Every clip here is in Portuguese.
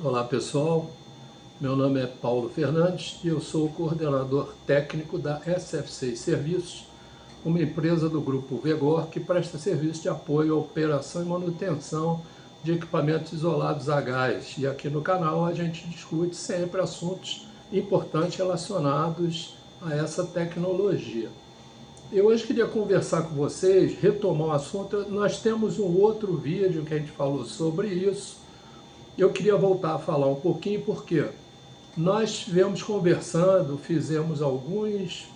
Olá pessoal, meu nome é Paulo Fernandes e eu sou o coordenador técnico da SF6 Serviços, uma empresa do grupo Vegor que presta serviço de apoio à operação e manutenção de equipamentos isolados a gás. E aqui no canal a gente discute sempre assuntos importantes relacionados a essa tecnologia. Eu hoje queria conversar com vocês, retomar o assunto. Nós temos um outro vídeo que a gente falou sobre isso. Eu queria voltar a falar um pouquinho porque nós estivemos conversando,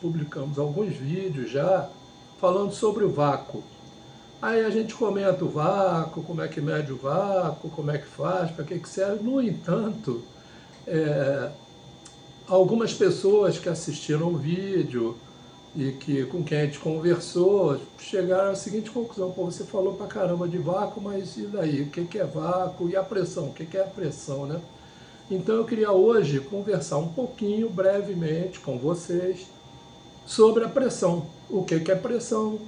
publicamos alguns vídeos já falando sobre o vácuo. Aí a gente comenta o vácuo, como é que mede o vácuo, como é que faz, para que serve. No entanto, algumas pessoas que assistiram o vídeo e com quem a gente conversou, chegaram à seguinte conclusão: pô, você falou pra caramba de vácuo, mas e daí? O que é vácuo? E a pressão? O que é a pressão, né? Então eu queria hoje conversar um pouquinho, brevemente, com vocês sobre a pressão. O que é pressão?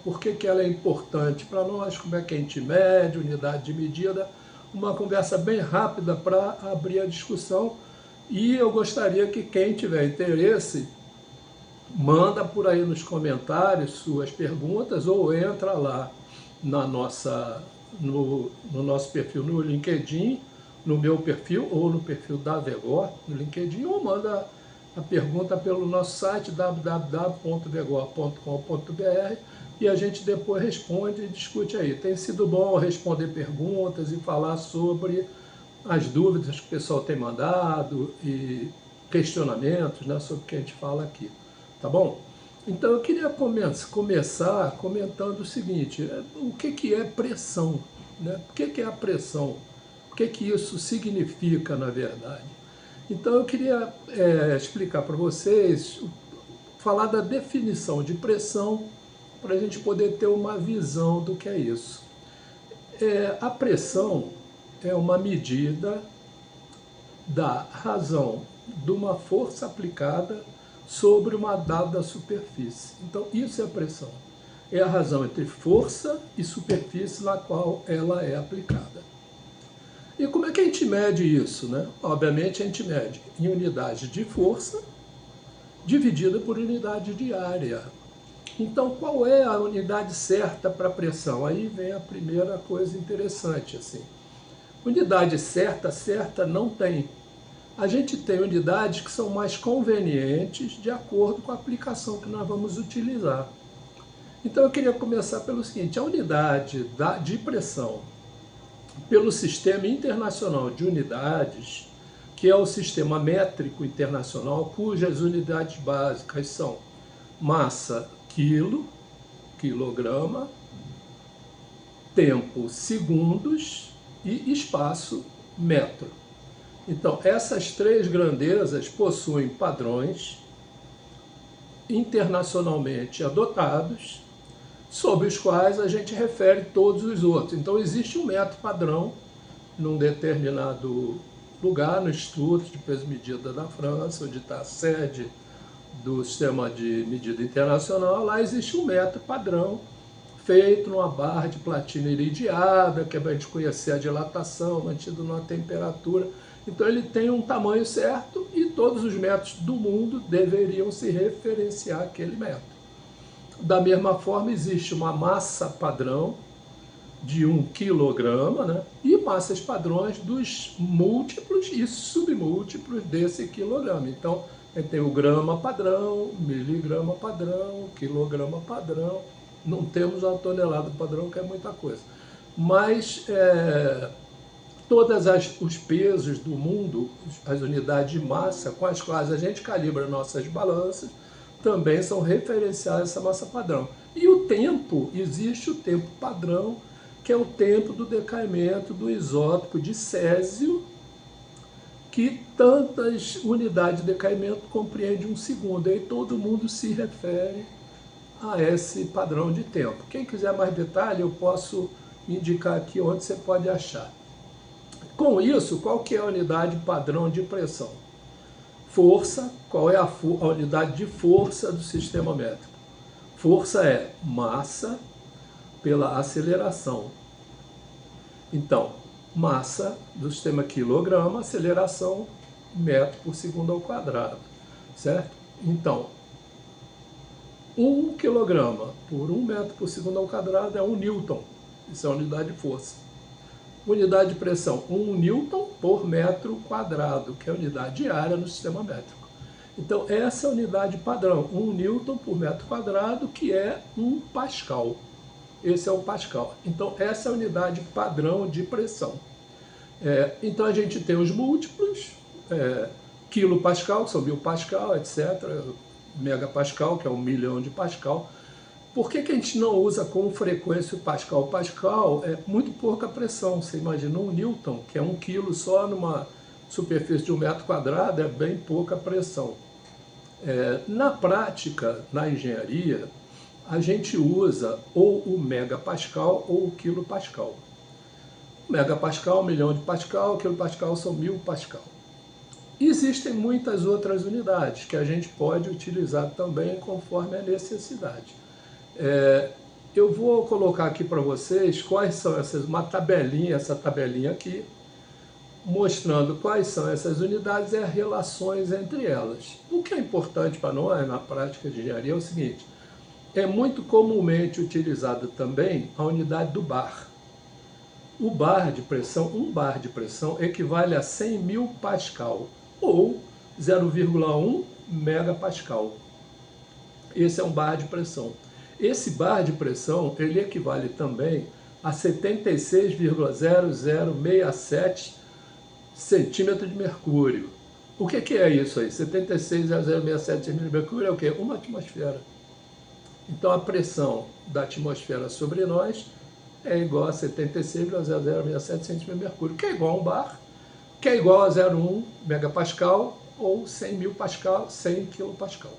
Por que ela é importante para nós? Como é que a gente mede, unidade de medida? Uma conversa bem rápida para abrir a discussão. E eu gostaria que quem tiver interesse manda por aí nos comentários suas perguntas ou entra lá no nosso perfil no LinkedIn, no meu perfil ou no perfil da Vegor no LinkedIn, ou manda a pergunta pelo nosso site www.vegor.com.br e a gente depois responde e discute aí. Tem sido bom responder perguntas e falar sobre as dúvidas que o pessoal tem mandado e questionamentos, né, sobre o que a gente fala aqui. Tá bom? Então eu queria começar comentando o seguinte: o que é pressão? Né? O que é a pressão? O que isso significa, na verdade? Então eu queria explicar para vocês, falar da definição de pressão, para a gente poder ter uma visão do que é isso. A pressão é uma medida da razão de uma força aplicada sobre uma dada superfície. Então, isso é a pressão. É a razão entre força e superfície na qual ela é aplicada. E como é que a gente mede isso, né? Obviamente, a gente mede em unidade de força dividida por unidade de área. Então, qual é a unidade certa para pressão? Aí vem a primeira coisa interessante, assim. Unidade certa não tem. A gente tem unidades que são mais convenientes de acordo com a aplicação que nós vamos utilizar. Então eu queria começar pelo seguinte: a unidade de pressão pelo Sistema Internacional de Unidades, que é o Sistema Métrico Internacional, cujas unidades básicas são massa, quilo, quilograma, tempo, segundos e espaço, metro. Então, essas três grandezas possuem padrões internacionalmente adotados, sobre os quais a gente refere todos os outros. Então, existe um método padrão num determinado lugar, no Instituto de Peso e Medida da França, onde está a sede do Sistema de Medida Internacional. Lá existe um método padrão feito numa barra de platina iridiada, que é para a gente conhecer a dilatação, mantido numa temperatura. Então ele tem um tamanho certo e todos os métodos do mundo deveriam se referenciar àquele método. Da mesma forma, existe uma massa padrão de 1 quilograma, né? E massas padrões dos múltiplos e submúltiplos desse quilograma. Então, a gente tem o grama padrão, miligrama padrão, quilograma padrão. Não temos a tonelada padrão, que é muita coisa. Mas todos os pesos do mundo, as unidades de massa com as quais a gente calibra nossas balanças, também são referenciadas a essa massa padrão. E o tempo, existe o tempo padrão, que é o tempo do decaimento do isótopo de césio, que tantas unidades de decaimento compreende 1 segundo. Aí todo mundo se refere a esse padrão de tempo. Quem quiser mais detalhe, eu posso indicar aqui onde você pode achar. Com isso, qual que é a unidade padrão de pressão? Força, qual é a unidade de força do sistema métrico? Força é massa pela aceleração. Então, massa do sistema quilograma, aceleração metro por segundo ao quadrado, certo? Então, 1 quilograma por 1 metro por segundo ao quadrado é 1 newton, isso é a unidade de força. Unidade de pressão, 1 newton por metro quadrado, que é a unidade diária no sistema métrico. Então, essa é a unidade padrão, 1 newton por metro quadrado, que é 1 pascal. Esse é o pascal. Então, essa é a unidade padrão de pressão. Então, a gente tem os múltiplos, quilopascal, que são 1000 pascal, etc., megapascal, que é 1 milhão de pascal. Por que a gente não usa com frequência o pascal? O pascal é muito pouca pressão. Você imagina 1 newton, que é 1 quilo só numa superfície de 1 metro quadrado, é bem pouca pressão. Na prática, na engenharia, a gente usa ou o megapascal ou o quilopascal. O megapascal, 1 milhão de pascal, o quilopascal são 1000 pascal. Existem muitas outras unidades que a gente pode utilizar também conforme a necessidade. Eu vou colocar aqui para vocês quais são uma tabelinha, essa tabelinha aqui, mostrando quais são essas unidades e as relações entre elas. O que é importante para nós na prática de engenharia é o seguinte: é muito comumente utilizada também a unidade do bar. O bar de pressão, 1 bar de pressão equivale a 100.000 pascal ou 0,1 megapascal. Esse é um bar de pressão. Esse bar de pressão, ele equivale também a 76,0067 centímetros de mercúrio. O que é isso aí? 76,0067 centímetros de mercúrio é o quê? Uma atmosfera. Então, a pressão da atmosfera sobre nós é igual a 76,0067 centímetros de mercúrio, que é igual a 1 bar, que é igual a 0,1 megapascal ou 100.000 pascal, 100 quilopascal.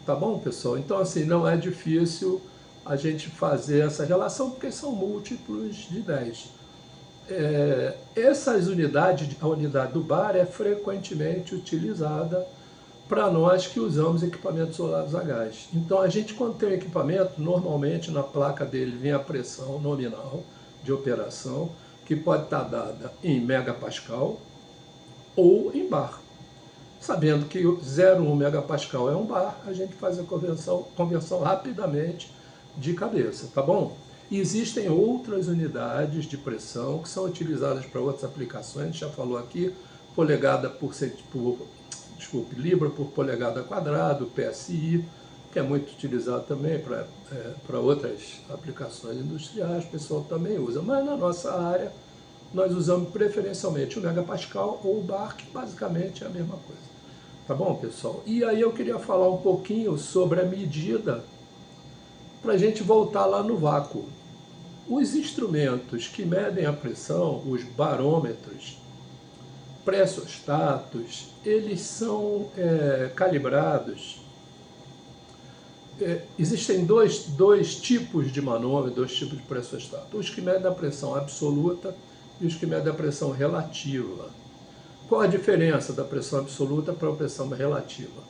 Tá bom, pessoal? Então, assim, não é difícil a gente fazer essa relação, porque são múltiplos de 10. Essas unidades, a unidade do bar é frequentemente utilizada para nós que usamos equipamentos solares a gás. Então, a gente, quando tem um equipamento, normalmente na placa dele vem a pressão nominal de operação, que pode estar dada em megapascal ou em bar. Sabendo que 0,1 megapascal é 1 bar, a gente faz a conversão rapidamente de cabeça, tá bom? E existem outras unidades de pressão que são utilizadas para outras aplicações, a gente já falou aqui, polegada libra por polegada quadrado, PSI, que é muito utilizado também para outras aplicações industriais, o pessoal também usa. Mas na nossa área, nós usamos preferencialmente o megapascal ou o bar, que basicamente é a mesma coisa. Tá bom, pessoal? E aí eu queria falar um pouquinho sobre a medida para a gente voltar lá no vácuo. Os instrumentos que medem a pressão, os barômetros, pressostatos, eles são calibrados. Existem dois tipos de manômetro, 2 tipos de pressostato. Os que medem a pressão absoluta e os que medem a pressão relativa. Qual a diferença da pressão absoluta para a pressão relativa?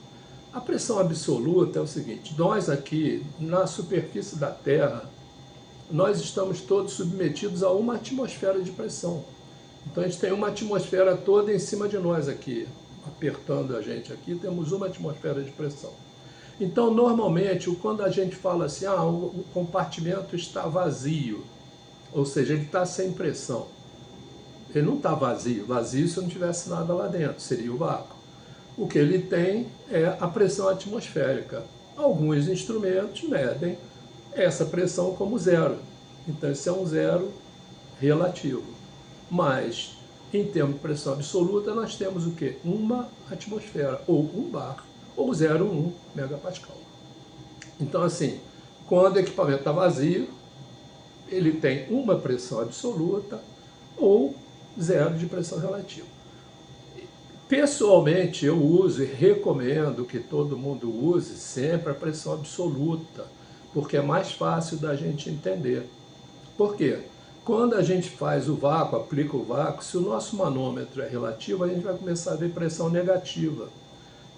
A pressão absoluta é o seguinte: nós aqui, na superfície da Terra, nós estamos todos submetidos a uma atmosfera de pressão. Então a gente tem uma atmosfera toda em cima de nós aqui, apertando a gente aqui, temos uma atmosfera de pressão. Então, normalmente, quando a gente fala assim, o compartimento está vazio, ou seja, ele está sem pressão. Ele não está vazio se não tivesse nada lá dentro, seria o vácuo. O que ele tem é a pressão atmosférica. Alguns instrumentos medem essa pressão como zero. Então, esse é um zero relativo. Mas, em termos de pressão absoluta, nós temos o quê? Uma atmosfera, ou 1 bar, ou 0,1 megapascal. Então, assim, quando o equipamento está vazio, ele tem uma pressão absoluta ou zero de pressão relativa. Pessoalmente, eu uso e recomendo que todo mundo use sempre a pressão absoluta, porque é mais fácil da gente entender. Por quê? Quando a gente faz o vácuo, aplica o vácuo, se o nosso manômetro é relativo, a gente vai começar a ver pressão negativa.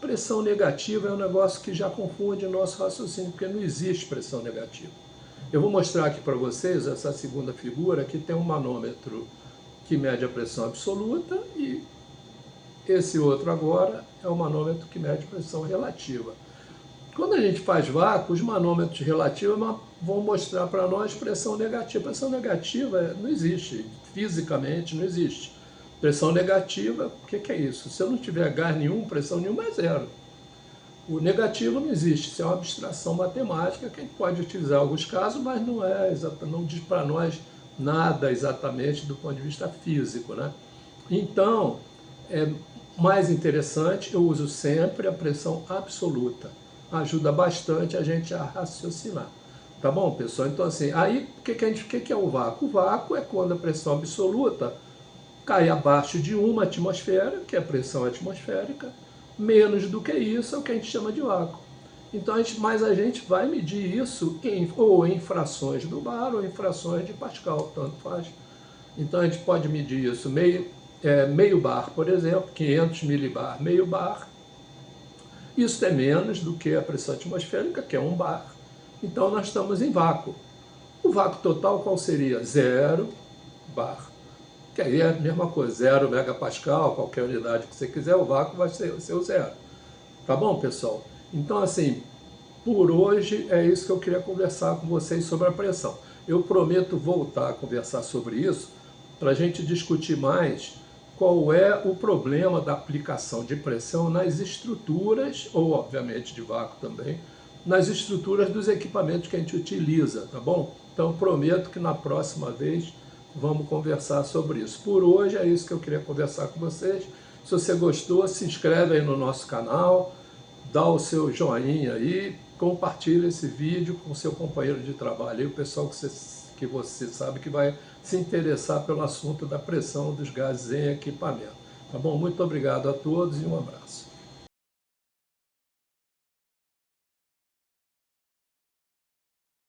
Pressão negativa é um negócio que já confunde o nosso raciocínio, porque não existe pressão negativa. Eu vou mostrar aqui para vocês essa segunda figura, que tem um manômetro que mede a pressão absoluta, e esse outro agora é o manômetro que mede a pressão relativa. Quando a gente faz vácuo, os manômetros relativos vão mostrar para nós pressão negativa. Pressão negativa não existe, fisicamente não existe. Pressão negativa, o que é isso? Se eu não tiver gás nenhum, pressão nenhuma é zero. O negativo não existe, isso é uma abstração matemática que a gente pode utilizar em alguns casos, mas não diz para nós nada exatamente do ponto de vista físico, né? Então, é mais interessante, eu uso sempre a pressão absoluta. Ajuda bastante a gente a raciocinar. Tá bom, pessoal? Então, assim, aí o que é o vácuo? O vácuo é quando a pressão absoluta cai abaixo de 1 atmosfera, que é a pressão atmosférica. Menos do que isso é o que a gente chama de vácuo. Então, mas a gente vai medir isso ou em frações do bar ou em frações de Pascal, tanto faz. Então, a gente pode medir isso meio bar, por exemplo, 500 milibar, meio bar. Isso é menos do que a pressão atmosférica, que é 1 bar. Então, nós estamos em vácuo. O vácuo total qual seria? 0 bar. Que aí é a mesma coisa, 0 megapascal, qualquer unidade que você quiser, o vácuo vai ser o zero. Tá bom, pessoal? Então, assim, por hoje é isso que eu queria conversar com vocês sobre a pressão. Eu prometo voltar a conversar sobre isso para a gente discutir mais qual é o problema da aplicação de pressão nas estruturas, ou obviamente de vácuo também, nas estruturas dos equipamentos que a gente utiliza, tá bom? Então, prometo que na próxima vez vamos conversar sobre isso. Por hoje é isso que eu queria conversar com vocês. Se você gostou, se inscreve aí no nosso canal, dá o seu joinha aí, compartilha esse vídeo com o seu companheiro de trabalho, aí, o pessoal que você sabe que vai se interessar pelo assunto da pressão dos gases em equipamento. Tá bom? Muito obrigado a todos e um abraço.